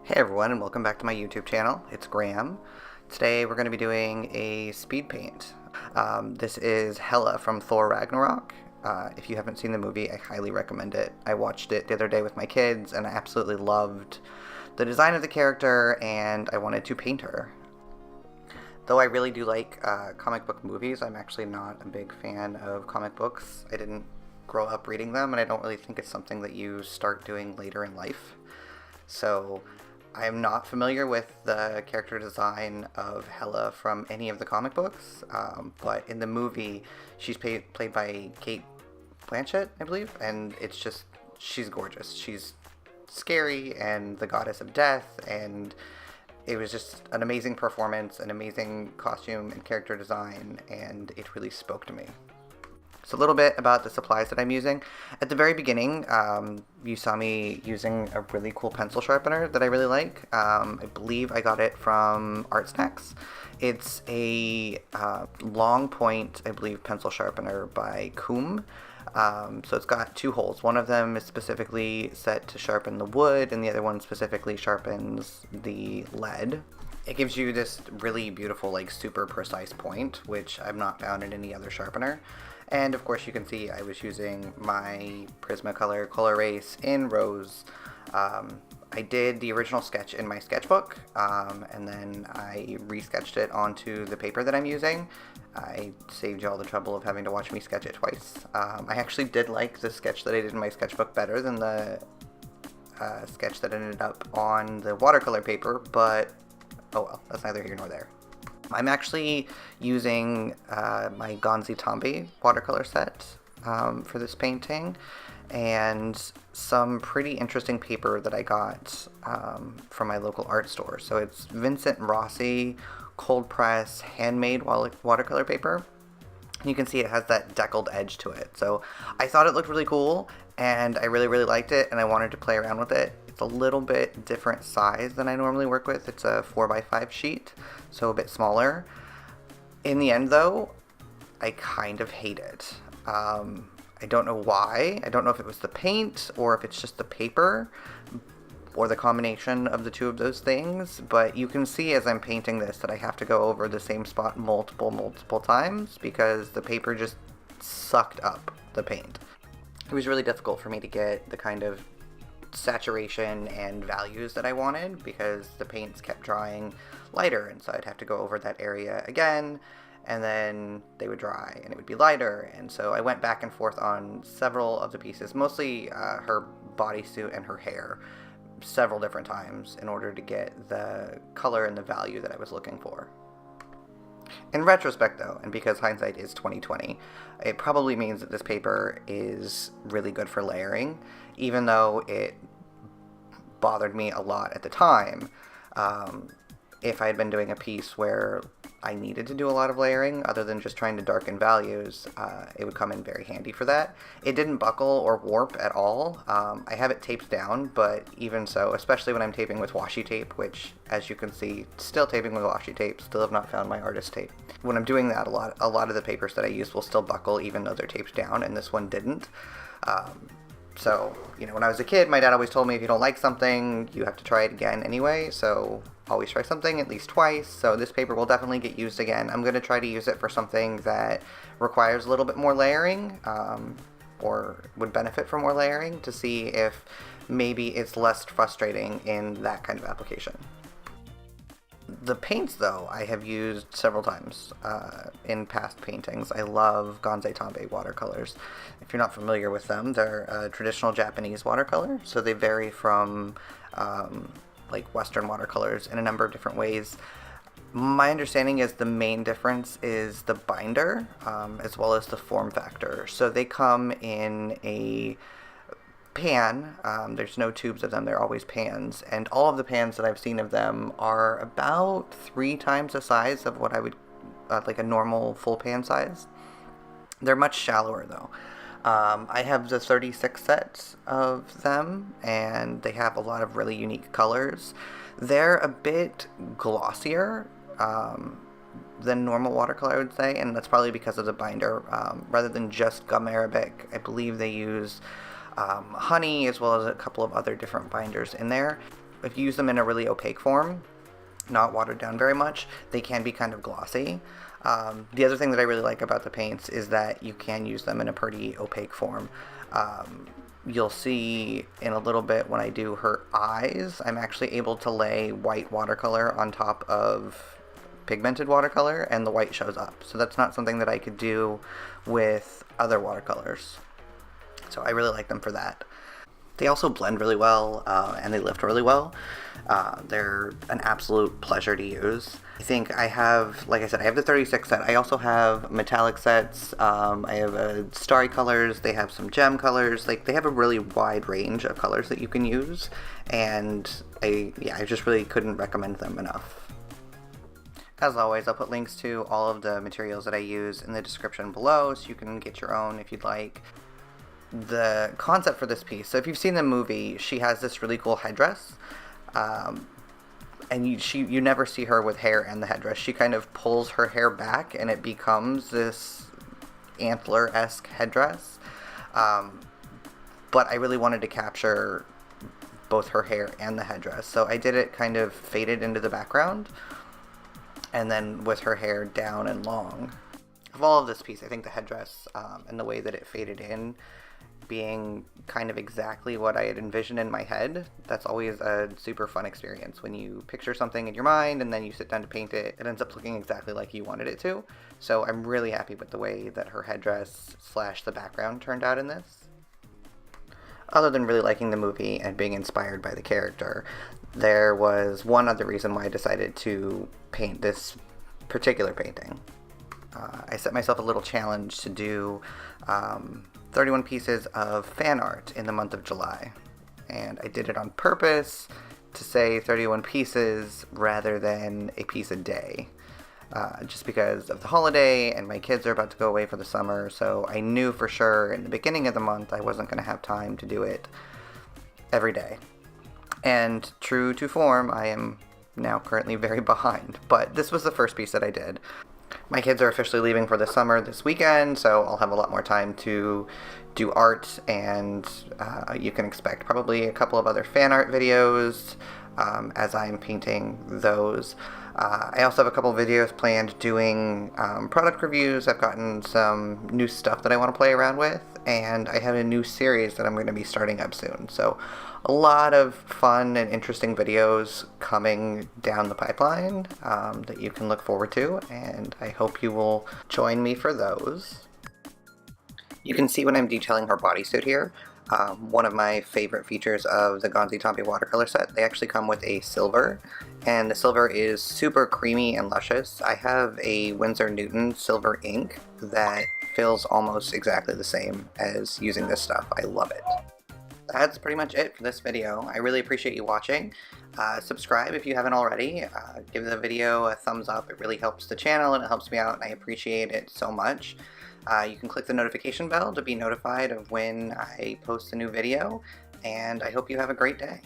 Hey everyone, and welcome back to my YouTube channel. It's Graham. Today we're going to be doing a speed paint. This is Hela from Thor Ragnarok. If you haven't seen the movie, I highly recommend it. I watched it the other day with my kids, and I absolutely loved the design of the character, and I wanted to paint her. Though I really do like comic book movies, I'm actually not a big fan of comic books. I didn't grow up reading them, and I don't really think it's something that you start doing later in life. So I'm not familiar with the character design of Hela from any of the comic books, but in the movie, she's played by Kate Blanchett, I believe, and she's gorgeous. She's scary and the goddess of death, and it was just an amazing performance, an amazing costume and character design, and it really spoke to me. So a little bit about the supplies that I'm using. At the very beginning, you saw me using a really cool pencil sharpener that I really like. I believe I got it from Art Snacks. It's a long point, I believe, pencil sharpener by Coom. So it's got two holes. One of them is specifically set to sharpen the wood, and the other one specifically sharpens the lead. It gives you this really beautiful, like, super precise point, which I've not found in any other sharpener. And of course you can see I was using my Prismacolor Color Erase in Rose. I did the original sketch in my sketchbook, and then I resketched it onto the paper that I'm using. I saved you all the trouble of having to watch me sketch it twice. I actually did like the sketch that I did in my sketchbook better than the sketch that ended up on the watercolor paper, but oh well, that's neither here nor there. I'm actually using my Gonzi Tombi watercolor set for this painting, and some pretty interesting paper that I got from my local art store. So it's Vincent Rossi cold press handmade watercolor paper. You can see it has that deckled edge to it. So I thought it looked really cool, and I really liked it, and I wanted to play around with it. It's a little bit different size than I normally work with. It's a 4x5 sheet, so a bit smaller. In the end, though, I kind of hate it. I don't know why. I don't know if it was the paint or if it's just the paper or the combination of the two of those things, but you can see as I'm painting this that I have to go over the same spot multiple times because the paper just sucked up the paint. It was really difficult for me to get the kind of saturation and values that I wanted because the paints kept drying lighter, and so I'd have to go over that area again, and then they would dry and it would be lighter, and so I went back and forth on several of the pieces, mostly her bodysuit and her hair, several different times in order to get the color and the value that I was looking for. In retrospect, though, and because hindsight is 2020, it probably means that this paper is really good for layering, even though it bothered me a lot at the time. If I had been doing a piece where I needed to do a lot of layering, other than just trying to darken values, it would come in very handy for that. It didn't buckle or warp at all. I have it taped down, but even so, especially when I'm taping with washi tape, which, as you can see, still taping with washi tape, still have not found my artist tape. When I'm doing that, a lot of the papers that I use will still buckle even though they're taped down, and this one didn't. So, when I was a kid, my dad always told me if you don't like something, you have to try it again anyway, so always try something at least twice. So this paper will definitely get used again. I'm going to try to use it for something that requires a little bit more layering, or would benefit from more layering, to see if maybe it's less frustrating in that kind of application. The paints, though, I have used several times in past paintings. I love Gonzi Tombi watercolors. If you're not familiar with them, they're a traditional Japanese watercolor, so they vary from like Western watercolors in a number of different ways. My understanding is the main difference is the binder, as well as the form factor. So they come in a pan. There's no tubes of them, they're always pans, and all of the pans that I've seen of them are about 3 times the size of what I would like a normal full pan size. They're much shallower though. I have the 36 sets of them, and they have a lot of really unique colors. They're a bit glossier than normal watercolor, I would say, and that's probably because of the binder. Rather than just gum arabic, I believe they use honey as well as a couple of other different binders in there. if you use them in a really opaque form, not watered down very much, they can be kind of glossy. The other thing that I really like about the paints is that you can use them in a pretty opaque form. You'll see in a little bit when I do her eyes, I'm actually able to lay white watercolor on top of pigmented watercolor, and the white shows up. So that's not something that I could do with other watercolors. So I really like them for that. They also blend really well, and they lift really well. They're an absolute pleasure to use. I think I have, like I said, I have the 36 set. I also have metallic sets. I have starry colors. They have some gem colors. Like, they have a really wide range of colors that you can use. And I just really couldn't recommend them enough. As always, I'll put links to all of the materials that I use in the description below, so you can get your own if you'd like. The concept for this piece, so if you've seen the movie, she has this really cool headdress, and you never see her with hair and the headdress. She kind of pulls her hair back and it becomes this antler-esque headdress, but I really wanted to capture both her hair and the headdress, so I did it kind of faded into the background, and then with her hair down and long. Of all of this piece, I think the headdress and the way that it faded in being kind of exactly what I had envisioned in my head, that's always a super fun experience. When you picture something in your mind and then you sit down to paint it, it ends up looking exactly like you wanted it to. So I'm really happy with the way that her headdress / the background turned out in this. Other than really liking the movie and being inspired by the character, there was one other reason why I decided to paint this particular painting. I set myself a little challenge to do 31 pieces of fan art in the month of July. And I did it on purpose to say 31 pieces rather than a piece a day. Just because of the holiday and my kids are about to go away for the summer, so I knew for sure in the beginning of the month I wasn't going to have time to do it every day. And true to form, I am now currently very behind, but this was the first piece that I did. My kids are officially leaving for the summer this weekend, so I'll have a lot more time to do art, and you can expect probably a couple of other fan art videos as I'm painting those. I also have a couple of videos planned doing product reviews. I've gotten some new stuff that I want to play around with, and I have a new series that I'm going to be starting up soon. So a lot of fun and interesting videos coming down the pipeline that you can look forward to, and I hope you will join me for those. You can see when I'm detailing her bodysuit here. One of my favorite features of the Gonzi Tompi watercolor set, they actually come with a silver, and the silver is super creamy and luscious. I have a Winsor Newton silver ink that feels almost exactly the same as using this stuff. I love it. That's pretty much it for this video. I really appreciate you watching. Subscribe if you haven't already. Give the video a thumbs up. It really helps the channel and it helps me out, and I appreciate it so much. You can click the notification bell to be notified of when I post a new video, and I hope you have a great day.